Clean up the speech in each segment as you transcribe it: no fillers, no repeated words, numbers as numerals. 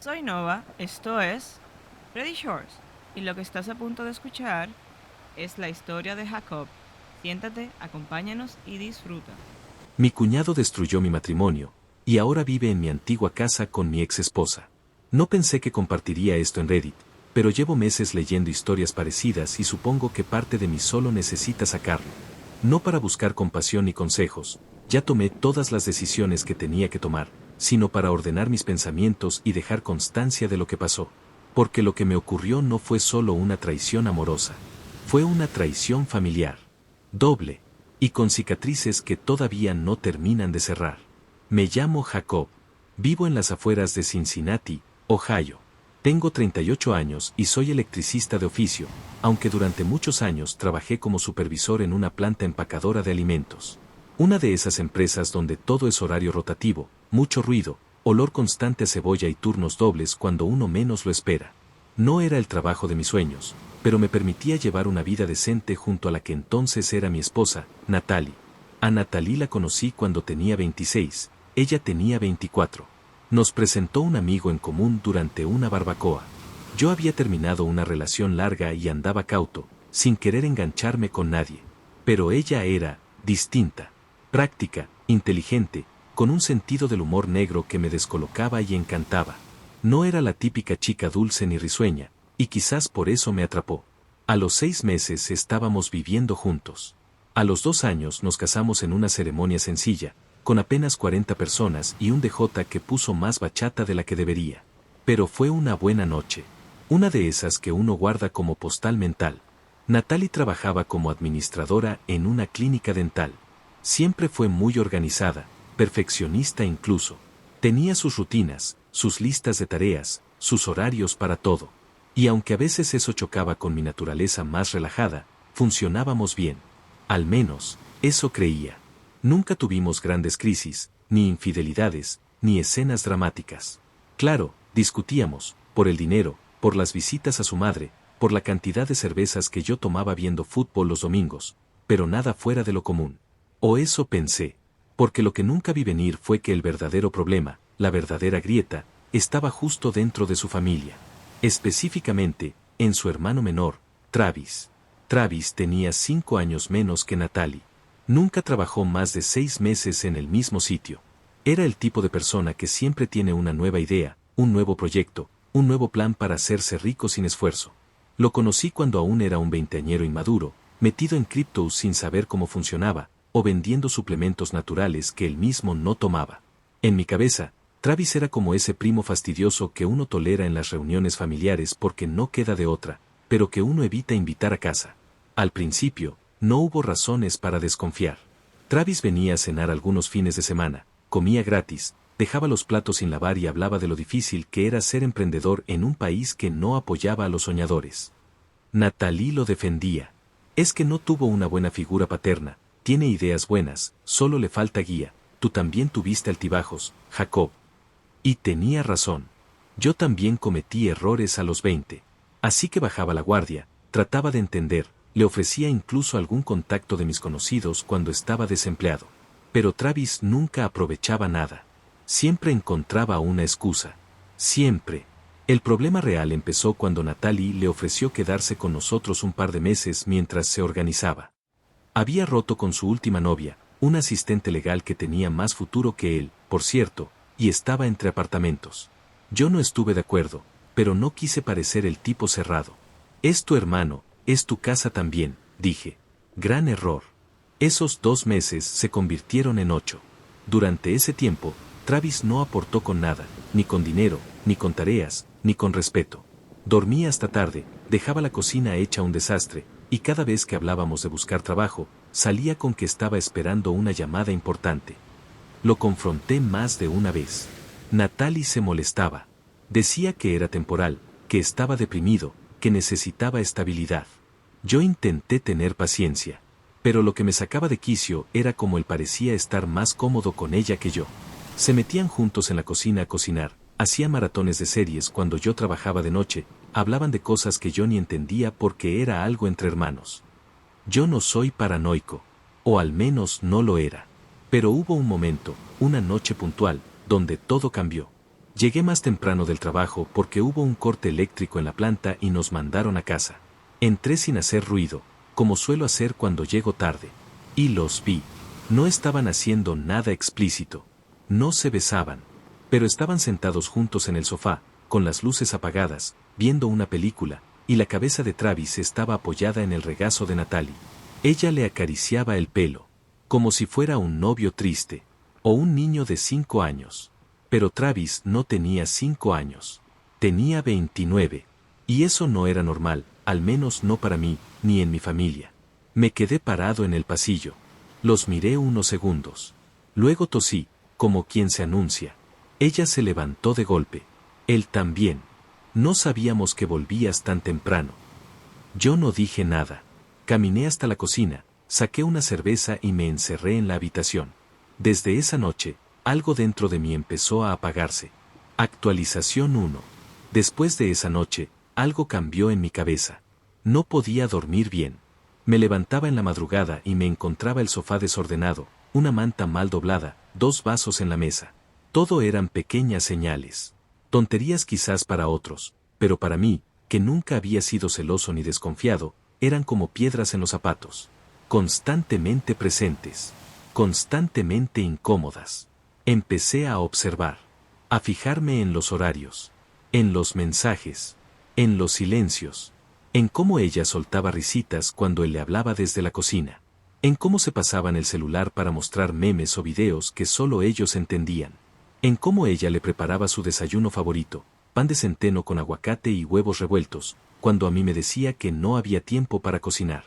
Soy Nova, esto es Ready Shores, y lo que estás a punto de escuchar es la historia de Jacob. Siéntate, acompáñanos y disfruta. Mi cuñado destruyó mi matrimonio, y ahora vive en mi antigua casa con mi ex esposa. No pensé que compartiría esto en Reddit, pero llevo meses leyendo historias parecidas y supongo que parte de mí solo necesita sacarlo. No para buscar compasión ni consejos, ya tomé todas las decisiones que tenía que tomar, sino para ordenar mis pensamientos y dejar constancia de lo que pasó. Porque lo que me ocurrió no fue solo una traición amorosa, fue una traición familiar. Doble y con cicatrices que todavía no terminan de cerrar. Me llamo Jacob. Vivo en las afueras de Cincinnati, Ohio. Tengo 38 años y soy electricista de oficio, aunque durante muchos años trabajé como supervisor en una planta empacadora de alimentos. Una de esas empresas donde todo es horario rotativo, mucho ruido, olor constante a cebolla y turnos dobles cuando uno menos lo espera. No era el trabajo de mis sueños, pero me permitía llevar una vida decente junto a la que entonces era mi esposa, Natalie. A Natalie la conocí cuando tenía 26, ella tenía 24. Nos presentó un amigo en común durante una barbacoa. Yo había terminado una relación larga y andaba cauto, sin querer engancharme con nadie. Pero ella era distinta, práctica, inteligente, con un sentido del humor negro que me descolocaba y encantaba. No era la típica chica dulce ni risueña, y quizás por eso me atrapó. A los 6 meses estábamos viviendo juntos. A los 2 años nos casamos en una ceremonia sencilla, con apenas 40 personas y un DJ que puso más bachata de la que debería. Pero fue una buena noche. Una de esas que uno guarda como postal mental. Natalie trabajaba como administradora en una clínica dental. Siempre fue muy organizada, perfeccionista incluso. Tenía sus rutinas, sus listas de tareas, sus horarios para todo. Y aunque a veces eso chocaba con mi naturaleza más relajada, funcionábamos bien. Al menos, eso creía. Nunca tuvimos grandes crisis, ni infidelidades, ni escenas dramáticas. Claro, discutíamos, por el dinero, por las visitas a su madre, por la cantidad de cervezas que yo tomaba viendo fútbol los domingos, pero nada fuera de lo común. O eso pensé, porque lo que nunca vi venir fue que el verdadero problema, la verdadera grieta, estaba justo dentro de su familia. Específicamente, en su hermano menor, Travis. Travis tenía 5 años menos que Natalie. Nunca trabajó más de 6 meses en el mismo sitio. Era el tipo de persona que siempre tiene una nueva idea, un nuevo proyecto, un nuevo plan para hacerse rico sin esfuerzo. Lo conocí cuando aún era un veinteañero inmaduro, metido en criptos sin saber cómo funcionaba, o vendiendo suplementos naturales que él mismo no tomaba. En mi cabeza, Travis era como ese primo fastidioso que uno tolera en las reuniones familiares porque no queda de otra, pero que uno evita invitar a casa. Al principio, no hubo razones para desconfiar. Travis venía a cenar algunos fines de semana, comía gratis, dejaba los platos sin lavar y hablaba de lo difícil que era ser emprendedor en un país que no apoyaba a los soñadores. Natalie lo defendía. Es que no tuvo una buena figura paterna, tiene ideas buenas, solo le falta guía. Tú también tuviste altibajos, Jacob. Y tenía razón. Yo también cometí errores a los 20. Así que bajaba la guardia, trataba de entender, le ofrecía incluso algún contacto de mis conocidos cuando estaba desempleado. Pero Travis nunca aprovechaba nada. Siempre encontraba una excusa. Siempre. El problema real empezó cuando Natalie le ofreció quedarse con nosotros un par de meses mientras se organizaba. Había roto con su última novia, una asistente legal que tenía más futuro que él, por cierto, y estaba entre apartamentos. Yo no estuve de acuerdo, pero no quise parecer el tipo cerrado. Es tu hermano, es tu casa también, dije. Gran error. Esos 2 meses se convirtieron en 8. Durante ese tiempo, Travis no aportó con nada, ni con dinero, ni con tareas, ni con respeto. Dormía hasta tarde, dejaba la cocina hecha un desastre, y cada vez que hablábamos de buscar trabajo, salía con que estaba esperando una llamada importante. Lo confronté más de una vez. Natalie se molestaba. Decía que era temporal, que estaba deprimido, que necesitaba estabilidad. Yo intenté tener paciencia. Pero lo que me sacaba de quicio era como él parecía estar más cómodo con ella que yo. Se metían juntos en la cocina a cocinar, hacían maratones de series cuando yo trabajaba de noche, hablaban de cosas que yo ni entendía porque era algo entre hermanos. Yo no soy paranoico, o al menos no lo era. Pero hubo un momento, una noche puntual, donde todo cambió. Llegué más temprano del trabajo porque hubo un corte eléctrico en la planta y nos mandaron a casa. Entré sin hacer ruido, como suelo hacer cuando llego tarde. Y los vi. No estaban haciendo nada explícito. No se besaban. Pero estaban sentados juntos en el sofá, con las luces apagadas, viendo una película, y la cabeza de Travis estaba apoyada en el regazo de Natalie. Ella le acariciaba el pelo, como si fuera un novio triste, o un niño de 5 años. Pero Travis no tenía 5 años. Tenía 29. Y eso no era normal, al menos no para mí, ni en mi familia. Me quedé parado en el pasillo. Los miré unos segundos. Luego tosí, como quien se anuncia. Ella se levantó de golpe. Él también. No sabíamos que volvías tan temprano. Yo no dije nada. Caminé hasta la cocina, saqué una cerveza y me encerré en la habitación. Desde esa noche, algo dentro de mí empezó a apagarse. Actualización 1. Después de esa noche, algo cambió en mi cabeza. No podía dormir bien. Me levantaba en la madrugada y me encontraba el sofá desordenado, una manta mal doblada, 2 vasos en la mesa. Todo eran pequeñas señales. Tonterías quizás para otros, pero para mí, que nunca había sido celoso ni desconfiado, eran como piedras en los zapatos. Constantemente presentes. Constantemente incómodas. Empecé a observar. A fijarme en los horarios. En los mensajes. En los silencios. En cómo ella soltaba risitas cuando él le hablaba desde la cocina. En cómo se pasaban el celular para mostrar memes o videos que solo ellos entendían. En cómo ella le preparaba su desayuno favorito, pan de centeno con aguacate y huevos revueltos, cuando a mí me decía que no había tiempo para cocinar.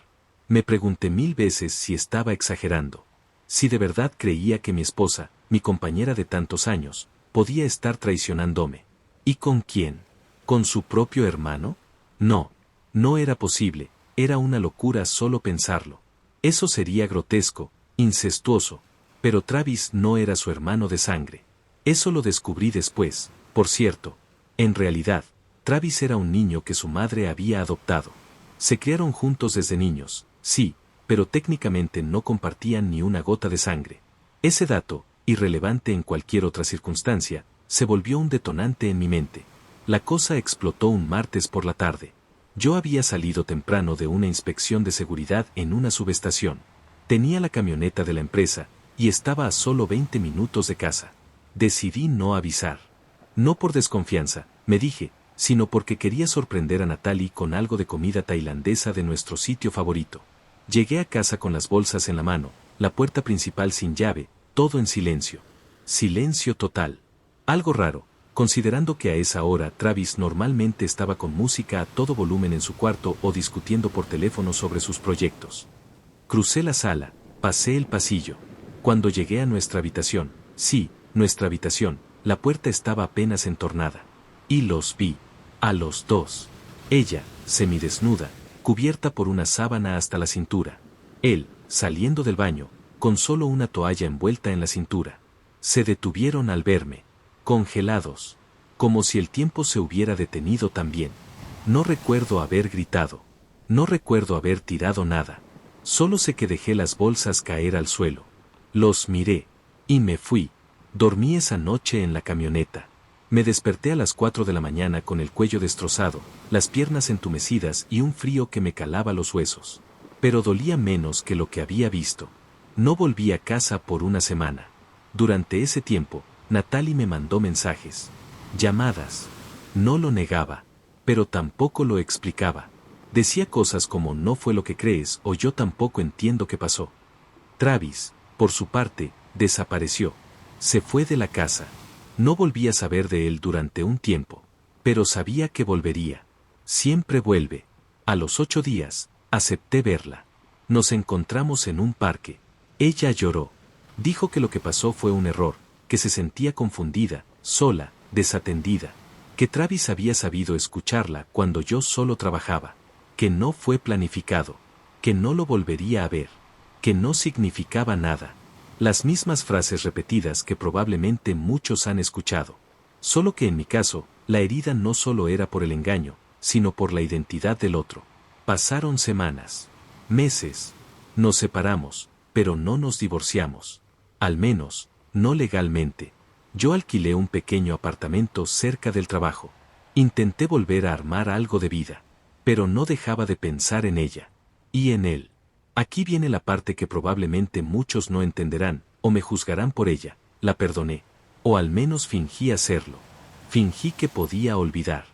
Me pregunté 1000 veces si estaba exagerando. Si de verdad creía que mi esposa, mi compañera de tantos años, podía estar traicionándome. ¿Y con quién? ¿Con su propio hermano? No. No era posible, era una locura solo pensarlo. Eso sería grotesco, incestuoso, pero Travis no era su hermano de sangre. Eso lo descubrí después, por cierto. En realidad, Travis era un niño que su madre había adoptado. Se criaron juntos desde niños, sí, pero técnicamente no compartían ni una gota de sangre. Ese dato, irrelevante en cualquier otra circunstancia, se volvió un detonante en mi mente. La cosa explotó un martes por la tarde. Yo había salido temprano de una inspección de seguridad en una subestación. Tenía la camioneta de la empresa, y estaba a solo 20 minutos de casa. Decidí no avisar. No por desconfianza, me dije, sino porque quería sorprender a Natalie con algo de comida tailandesa de nuestro sitio favorito. Llegué a casa con las bolsas en la mano, la puerta principal sin llave, todo en silencio. Silencio total. Algo raro, considerando que a esa hora Travis normalmente estaba con música a todo volumen en su cuarto o discutiendo por teléfono sobre sus proyectos. Crucé la sala, pasé el pasillo. Cuando llegué a nuestra habitación, sí, nuestra habitación, la puerta estaba apenas entornada. Y los vi. A los dos. Ella, semidesnuda, cubierta por una sábana hasta la cintura. Él, saliendo del baño, con solo una toalla envuelta en la cintura. Se detuvieron al verme. Congelados. Como si el tiempo se hubiera detenido también. No recuerdo haber gritado. No recuerdo haber tirado nada. Solo sé que dejé las bolsas caer al suelo. Los miré. Y me fui. Dormí esa noche en la camioneta. Me desperté a las 4 de la mañana con el cuello destrozado, las piernas entumecidas y un frío que me calaba los huesos. Pero dolía menos que lo que había visto. No volví a casa por una semana. Durante ese tiempo, Natalie me mandó mensajes. Llamadas. No lo negaba. Pero tampoco lo explicaba. Decía cosas como no fue lo que crees o yo tampoco entiendo qué pasó. Travis, por su parte, desapareció. Se fue de la casa. No volví a saber de él durante un tiempo. Pero sabía que volvería. Siempre vuelve. A los 8 días, acepté verla. Nos encontramos en un parque. Ella lloró. Dijo que lo que pasó fue un error, que se sentía confundida, sola, desatendida. Que Travis había sabido escucharla cuando yo solo trabajaba. Que no fue planificado. Que no lo volvería a ver. Que no significaba nada. Las mismas frases repetidas que probablemente muchos han escuchado. Solo que en mi caso, la herida no solo era por el engaño, sino por la identidad del otro. Pasaron semanas, meses. Nos separamos, pero no nos divorciamos. Al menos, no legalmente. Yo alquilé un pequeño apartamento cerca del trabajo. Intenté volver a armar algo de vida, pero no dejaba de pensar en ella. Y en él. Aquí viene la parte que probablemente muchos no entenderán, o me juzgarán por ella. La perdoné. O al menos fingí hacerlo. Fingí que podía olvidar.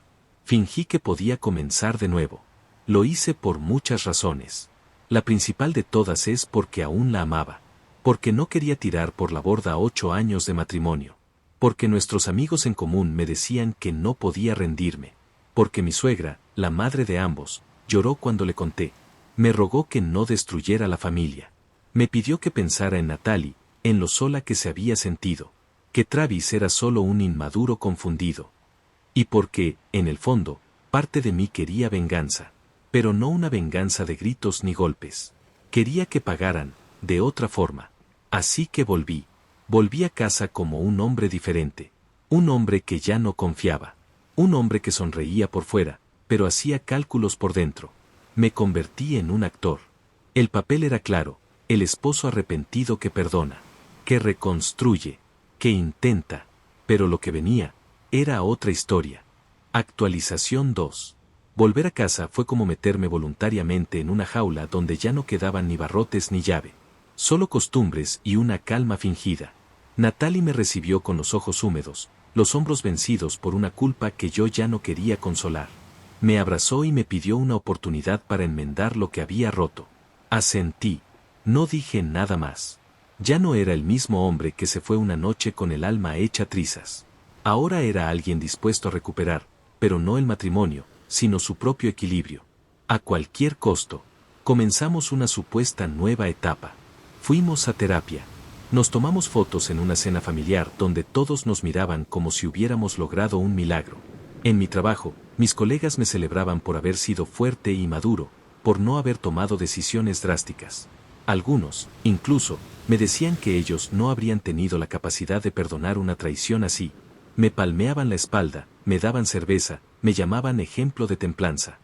Fingí que podía comenzar de nuevo. Lo hice por muchas razones. La principal de todas es porque aún la amaba. Porque no quería tirar por la borda 8 años de matrimonio. Porque nuestros amigos en común me decían que no podía rendirme. Porque mi suegra, la madre de ambos, lloró cuando le conté. Me rogó que no destruyera la familia. Me pidió que pensara en Natalie, en lo sola que se había sentido. Que Travis era solo un inmaduro confundido. Y porque, en el fondo, parte de mí quería venganza. Pero no una venganza de gritos ni golpes. Quería que pagaran, de otra forma. Así que volví. Volví a casa como un hombre diferente. Un hombre que ya no confiaba. Un hombre que sonreía por fuera, pero hacía cálculos por dentro. Me convertí en un actor. El papel era claro, el esposo arrepentido que perdona, que reconstruye, que intenta, pero lo que venía, era otra historia. Actualización 2. Volver a casa fue como meterme voluntariamente en una jaula donde ya no quedaban ni barrotes ni llave. Solo costumbres y una calma fingida. Natalie me recibió con los ojos húmedos, los hombros vencidos por una culpa que yo ya no quería consolar. Me abrazó y me pidió una oportunidad para enmendar lo que había roto. Asentí. No dije nada más. Ya no era el mismo hombre que se fue una noche con el alma hecha trizas. Ahora era alguien dispuesto a recuperar, pero no el matrimonio, sino su propio equilibrio. A cualquier costo. Comenzamos una supuesta nueva etapa. Fuimos a terapia. Nos tomamos fotos en una cena familiar donde todos nos miraban como si hubiéramos logrado un milagro. En mi trabajo, mis colegas me celebraban por haber sido fuerte y maduro, por no haber tomado decisiones drásticas. Algunos, incluso, me decían que ellos no habrían tenido la capacidad de perdonar una traición así. Me palmeaban la espalda, me daban cerveza, me llamaban ejemplo de templanza.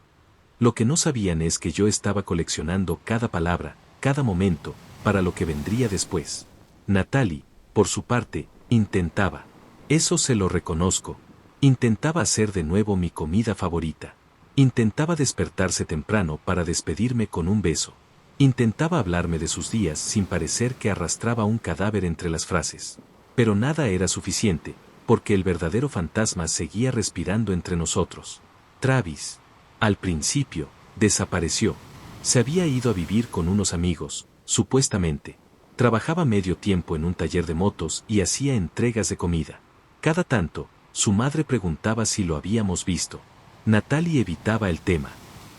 Lo que no sabían es que yo estaba coleccionando cada palabra, cada momento, para lo que vendría después. Natalie, por su parte, intentaba. Eso se lo reconozco. Intentaba hacer de nuevo mi comida favorita. Intentaba despertarse temprano para despedirme con un beso. Intentaba hablarme de sus días sin parecer que arrastraba un cadáver entre las frases. Pero nada era suficiente, porque el verdadero fantasma seguía respirando entre nosotros. Travis, al principio, desapareció. Se había ido a vivir con unos amigos, supuestamente. Trabajaba medio tiempo en un taller de motos y hacía entregas de comida. Cada tanto, su madre preguntaba si lo habíamos visto. Natalie evitaba el tema.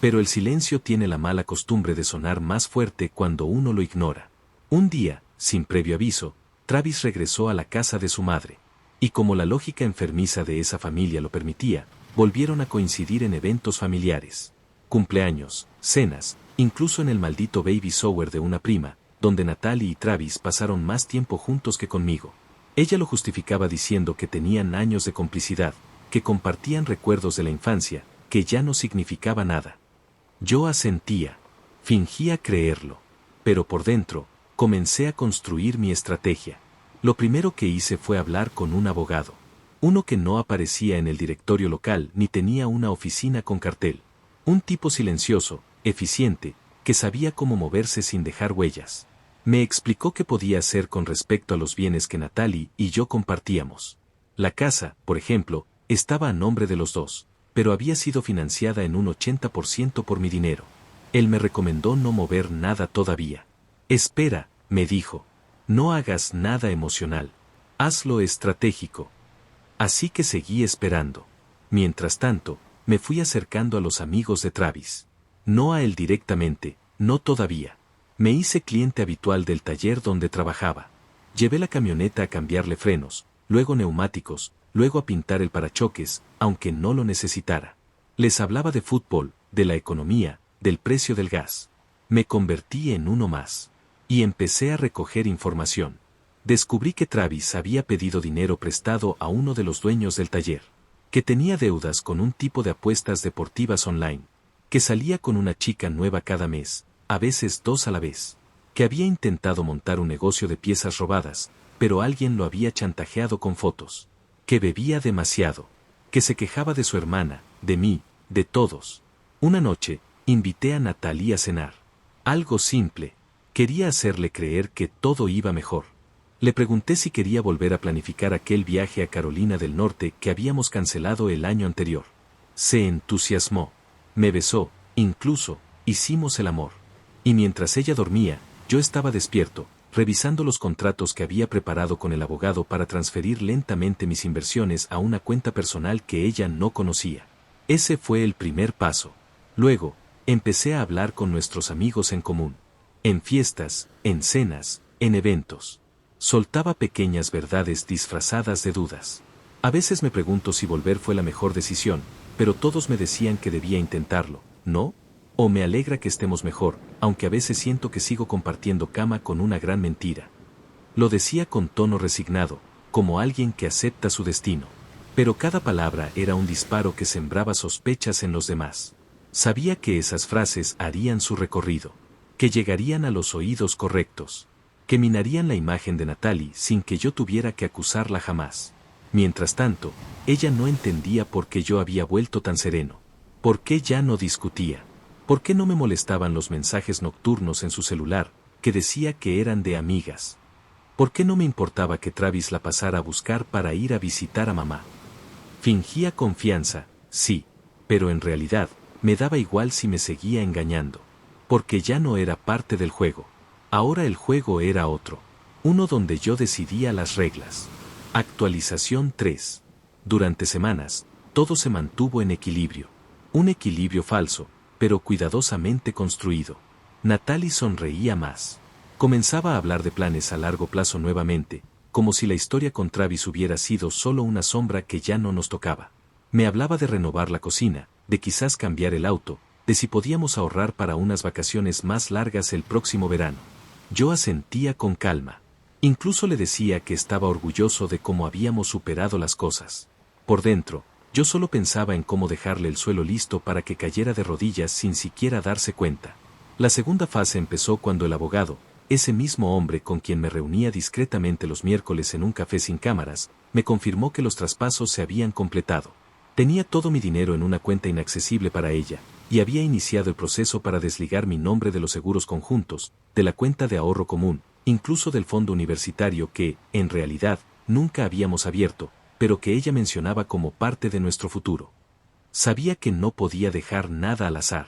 Pero el silencio tiene la mala costumbre de sonar más fuerte cuando uno lo ignora. Un día, sin previo aviso, Travis regresó a la casa de su madre. Y como la lógica enfermiza de esa familia lo permitía, volvieron a coincidir en eventos familiares. Cumpleaños, cenas, incluso en el maldito baby shower de una prima, donde Natalie y Travis pasaron más tiempo juntos que conmigo. Ella lo justificaba diciendo que tenían años de complicidad, que compartían recuerdos de la infancia, que ya no significaba nada. Yo asentía, fingía creerlo, pero por dentro, comencé a construir mi estrategia. Lo primero que hice fue hablar con un abogado. Uno que no aparecía en el directorio local ni tenía una oficina con cartel. Un tipo silencioso, eficiente, que sabía cómo moverse sin dejar huellas. Me explicó qué podía hacer con respecto a los bienes que Natalie y yo compartíamos. La casa, por ejemplo, estaba a nombre de los dos, pero había sido financiada en un 80% por mi dinero. Él me recomendó no mover nada todavía. Espera, me dijo. No hagas nada emocional. Hazlo estratégico. Así que seguí esperando. Mientras tanto, me fui acercando a los amigos de Travis. No a él directamente, no todavía. Me hice cliente habitual del taller donde trabajaba. Llevé la camioneta a cambiarle frenos, luego neumáticos, luego a pintar el parachoques, aunque no lo necesitara. Les hablaba de fútbol, de la economía, del precio del gas. Me convertí en uno más. Y empecé a recoger información. Descubrí que Travis había pedido dinero prestado a uno de los dueños del taller. Que tenía deudas con un tipo de apuestas deportivas online. Que salía con una chica nueva cada mes, a veces 2 a la vez. Que había intentado montar un negocio de piezas robadas, pero alguien lo había chantajeado con fotos. Que bebía demasiado. Que se quejaba de su hermana, de mí, de todos. Una noche, invité a Natalie a cenar. Algo simple. Quería hacerle creer que todo iba mejor. Le pregunté si quería volver a planificar aquel viaje a Carolina del Norte que habíamos cancelado el año anterior. Se entusiasmó. Me besó, incluso, hicimos el amor. Y mientras ella dormía, yo estaba despierto, revisando los contratos que había preparado con el abogado para transferir lentamente mis inversiones a una cuenta personal que ella no conocía. Ese fue el primer paso. Luego, empecé a hablar con nuestros amigos en común. En fiestas, en cenas, en eventos. Soltaba pequeñas verdades disfrazadas de dudas. A veces me pregunto si volver fue la mejor decisión, pero todos me decían que debía intentarlo, ¿no? O me alegra que estemos mejor, aunque a veces siento que sigo compartiendo cama con una gran mentira. Lo decía con tono resignado, como alguien que acepta su destino. Pero cada palabra era un disparo que sembraba sospechas en los demás. Sabía que esas frases harían su recorrido, que llegarían a los oídos correctos, que minarían la imagen de Natalie sin que yo tuviera que acusarla jamás. Mientras tanto, ella no entendía por qué yo había vuelto tan sereno. ¿Por qué ya no discutía? ¿Por qué no me molestaban los mensajes nocturnos en su celular, que decía que eran de amigas? ¿Por qué no me importaba que Travis la pasara a buscar para ir a visitar a mamá? Fingía confianza, sí, pero en realidad, me daba igual si me seguía engañando. Porque ya no era parte del juego. Ahora el juego era otro. Uno donde yo decidía las reglas. Actualización 3. Durante semanas, todo se mantuvo en equilibrio. Un equilibrio falso, pero cuidadosamente construido. Natalie sonreía más. Comenzaba a hablar de planes a largo plazo nuevamente, como si la historia con Travis hubiera sido solo una sombra que ya no nos tocaba. Me hablaba de renovar la cocina, de quizás cambiar el auto, de si podíamos ahorrar para unas vacaciones más largas el próximo verano. Yo asentía con calma. Incluso le decía que estaba orgulloso de cómo habíamos superado las cosas. Por dentro, yo solo pensaba en cómo dejarle el suelo listo para que cayera de rodillas sin siquiera darse cuenta. La segunda fase empezó cuando el abogado, ese mismo hombre con quien me reunía discretamente los miércoles en un café sin cámaras, me confirmó que los traspasos se habían completado. Tenía todo mi dinero en una cuenta inaccesible para ella, y había iniciado el proceso para desligar mi nombre de los seguros conjuntos, de la cuenta de ahorro común, incluso del fondo universitario que, en realidad, nunca habíamos abierto, pero que ella mencionaba como parte de nuestro futuro. Sabía que no podía dejar nada al azar.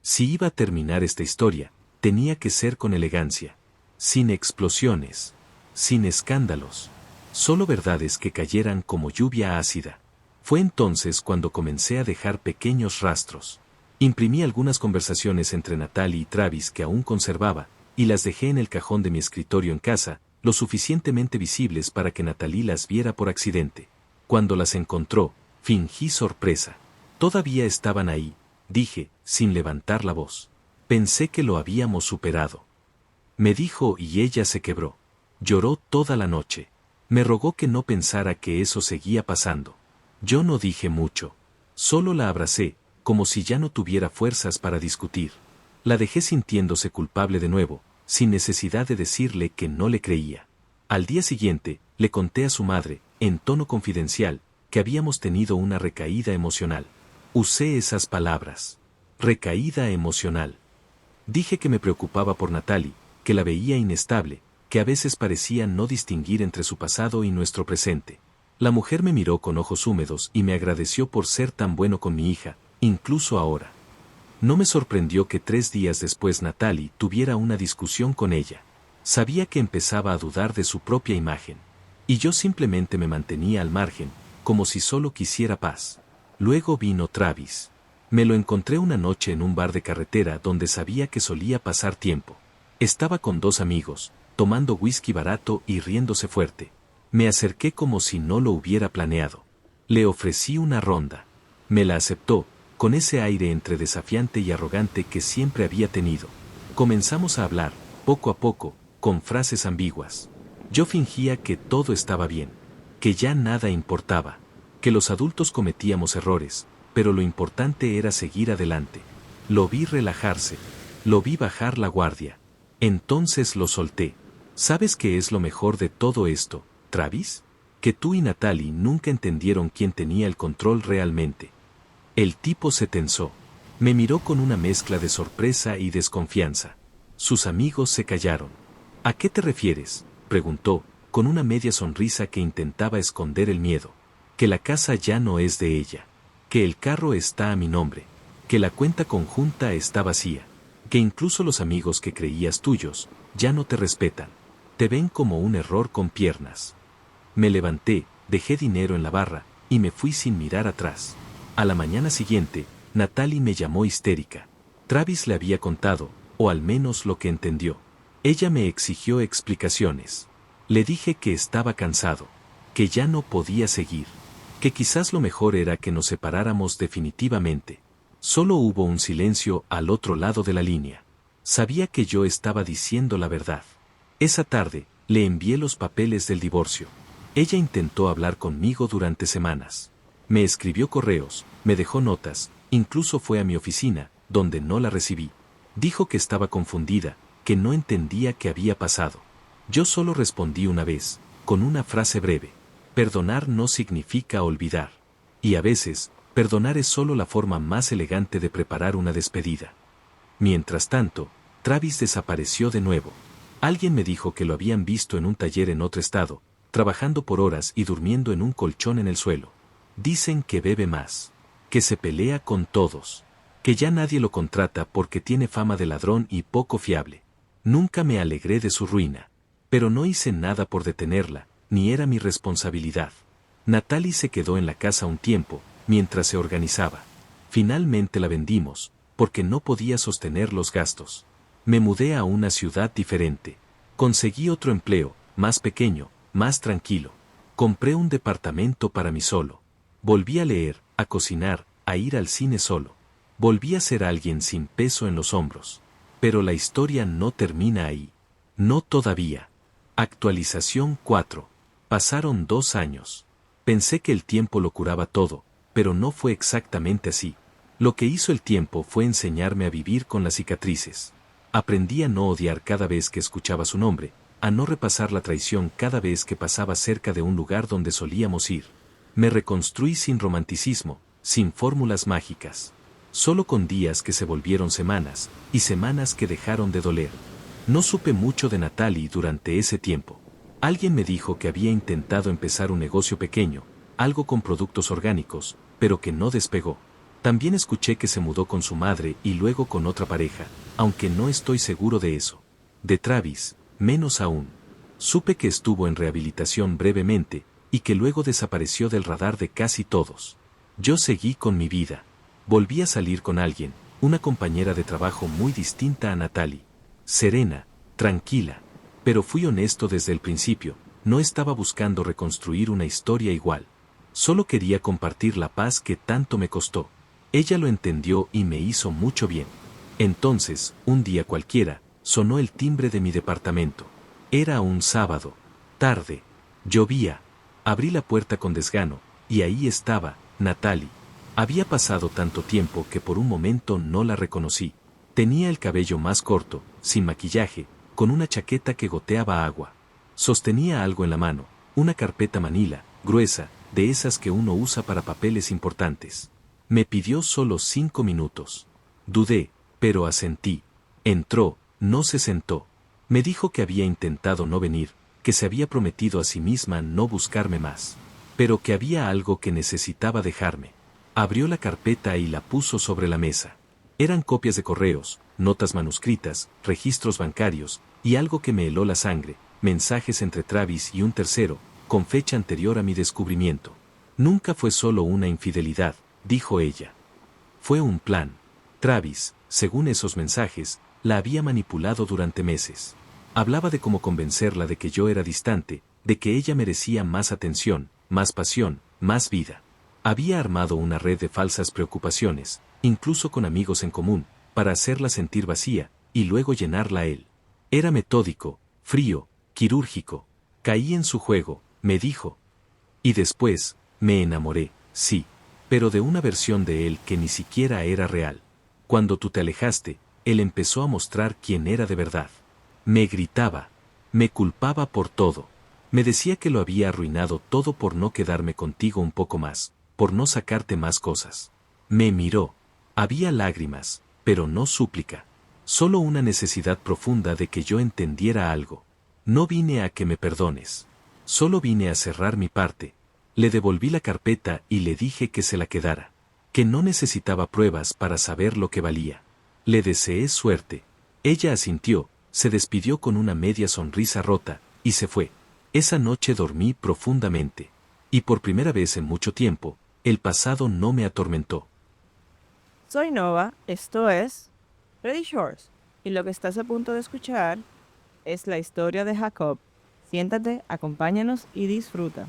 Si iba a terminar esta historia, tenía que ser con elegancia, sin explosiones, sin escándalos, solo verdades que cayeran como lluvia ácida. Fue entonces cuando comencé a dejar pequeños rastros. Imprimí algunas conversaciones entre Natalie y Travis que aún conservaba, y las dejé en el cajón de mi escritorio en casa, lo suficientemente visibles para que Natalie las viera por accidente. Cuando las encontró, fingí sorpresa. Todavía estaban ahí, dije, sin levantar la voz. Pensé que lo habíamos superado. Me dijo y ella se quebró. Lloró toda la noche. Me rogó que no pensara que eso seguía pasando. Yo no dije mucho. Solo la abracé, como si ya no tuviera fuerzas para discutir. La dejé sintiéndose culpable de nuevo, sin necesidad de decirle que no le creía. Al día siguiente, le conté a su madre, en tono confidencial, que habíamos tenido una recaída emocional. Usé esas palabras. Recaída emocional. Dije que me preocupaba por Natalie, que la veía inestable, que a veces parecía no distinguir entre su pasado y nuestro presente. La mujer me miró con ojos húmedos y me agradeció por ser tan bueno con mi hija, incluso ahora. No me sorprendió que 3 días después Natalie tuviera una discusión con ella. Sabía que empezaba a dudar de su propia imagen. Y yo simplemente me mantenía al margen, como si solo quisiera paz. Luego vino Travis. Me lo encontré una noche en un bar de carretera donde sabía que solía pasar tiempo. Estaba con 2 amigos, tomando whisky barato y riéndose fuerte. Me acerqué como si no lo hubiera planeado. Le ofrecí una ronda. Me la aceptó, con ese aire entre desafiante y arrogante que siempre había tenido. Comenzamos a hablar, poco a poco, con frases ambiguas. Yo fingía que todo estaba bien, que ya nada importaba, que los adultos cometíamos errores, pero lo importante era seguir adelante. Lo vi relajarse, lo vi bajar la guardia. Entonces lo solté. ¿Sabes qué es lo mejor de todo esto, Travis? Que tú y Natalie nunca entendieron quién tenía el control realmente. El tipo se tensó. Me miró con una mezcla de sorpresa y desconfianza. Sus amigos se callaron. ¿A qué te refieres?, preguntó, con una media sonrisa que intentaba esconder el miedo. Que la casa ya no es de ella. Que el carro está a mi nombre. Que la cuenta conjunta está vacía. Que incluso los amigos que creías tuyos, ya no te respetan. Te ven como un error con piernas. Me levanté, dejé dinero en la barra, y me fui sin mirar atrás. A la mañana siguiente, Natalie me llamó histérica. Travis le había contado, o al menos lo que entendió. Ella me exigió explicaciones. Le dije que estaba cansado, que ya no podía seguir, que quizás lo mejor era que nos separáramos definitivamente. Solo hubo un silencio al otro lado de la línea. Sabía que yo estaba diciendo la verdad. Esa tarde, le envié los papeles del divorcio. Ella intentó hablar conmigo durante semanas. Me escribió correos, me dejó notas, incluso fue a mi oficina, donde no la recibí. Dijo que estaba confundida, que no entendía qué había pasado. Yo solo respondí una vez, con una frase breve. Perdonar no significa olvidar. Y a veces, perdonar es solo la forma más elegante de preparar una despedida. Mientras tanto, Travis desapareció de nuevo. Alguien me dijo que lo habían visto en un taller en otro estado, trabajando por horas y durmiendo en un colchón en el suelo. Dicen que bebe más, que se pelea con todos, que ya nadie lo contrata porque tiene fama de ladrón y poco fiable. Nunca me alegré de su ruina, pero no hice nada por detenerla, ni era mi responsabilidad. Natalie se quedó en la casa un tiempo, mientras se organizaba. Finalmente la vendimos, porque no podía sostener los gastos. Me mudé a una ciudad diferente. Conseguí otro empleo, más pequeño, más tranquilo. Compré un departamento para mí solo. Volví a leer, a cocinar, a ir al cine solo. Volví a ser alguien sin peso en los hombros. Pero la historia no termina ahí. No todavía. Actualización 4. Pasaron 2 años. Pensé que el tiempo lo curaba todo, pero no fue exactamente así. Lo que hizo el tiempo fue enseñarme a vivir con las cicatrices. Aprendí a no odiar cada vez que escuchaba su nombre, a no repasar la traición cada vez que pasaba cerca de un lugar donde solíamos ir. Me reconstruí sin romanticismo, sin fórmulas mágicas. Solo con días que se volvieron semanas, y semanas que dejaron de doler. No supe mucho de Natalie durante ese tiempo. Alguien me dijo que había intentado empezar un negocio pequeño, algo con productos orgánicos, pero que no despegó. También escuché que se mudó con su madre y luego con otra pareja, aunque no estoy seguro de eso. De Travis, menos aún. Supe que estuvo en rehabilitación brevemente, y que luego desapareció del radar de casi todos. Yo seguí con mi vida. Volví a salir con alguien, una compañera de trabajo muy distinta a Natalie. Serena, tranquila. Pero fui honesto desde el principio, no estaba buscando reconstruir una historia igual. Solo quería compartir la paz que tanto me costó. Ella lo entendió y me hizo mucho bien. Entonces, un día cualquiera, sonó el timbre de mi departamento. Era un sábado. Tarde. Llovía. Abrí la puerta con desgano, y ahí estaba, Natalie. Había pasado tanto tiempo que por un momento no la reconocí. Tenía el cabello más corto, sin maquillaje, con una chaqueta que goteaba agua. Sostenía algo en la mano, una carpeta manila, gruesa, de esas que uno usa para papeles importantes. Me pidió solo 5 minutos. Dudé, pero asentí. Entró, no se sentó. Me dijo que había intentado no venir, que se había prometido a sí misma no buscarme más, pero que había algo que necesitaba dejarme. Abrió la carpeta y la puso sobre la mesa. Eran copias de correos, notas manuscritas, registros bancarios, y algo que me heló la sangre, mensajes entre Travis y un tercero, con fecha anterior a mi descubrimiento. Nunca fue solo una infidelidad, dijo ella. Fue un plan. Travis, según esos mensajes, la había manipulado durante meses. Hablaba de cómo convencerla de que yo era distante, de que ella merecía más atención, más pasión, más vida. Había armado una red de falsas preocupaciones, incluso con amigos en común, para hacerla sentir vacía, y luego llenarla a él. Era metódico, frío, quirúrgico. Caí en su juego, me dijo. Y después, me enamoré, sí, pero de una versión de él que ni siquiera era real. Cuando tú te alejaste, él empezó a mostrar quién era de verdad. Me gritaba. Me culpaba por todo. Me decía que lo había arruinado todo por no quedarme contigo un poco más, por no sacarte más cosas. Me miró. Había lágrimas, pero no súplica. Solo una necesidad profunda de que yo entendiera algo. No vine a que me perdones. Solo vine a cerrar mi parte. Le devolví la carpeta y le dije que se la quedara. Que no necesitaba pruebas para saber lo que valía. Le deseé suerte. Ella asintió, se despidió con una media sonrisa rota, y se fue. Esa noche dormí profundamente. Y por primera vez en mucho tiempo, el pasado no me atormentó. Soy Nova, esto es Ready Shores, y lo que estás a punto de escuchar es la historia de Jacob. Siéntate, acompáñanos y disfruta.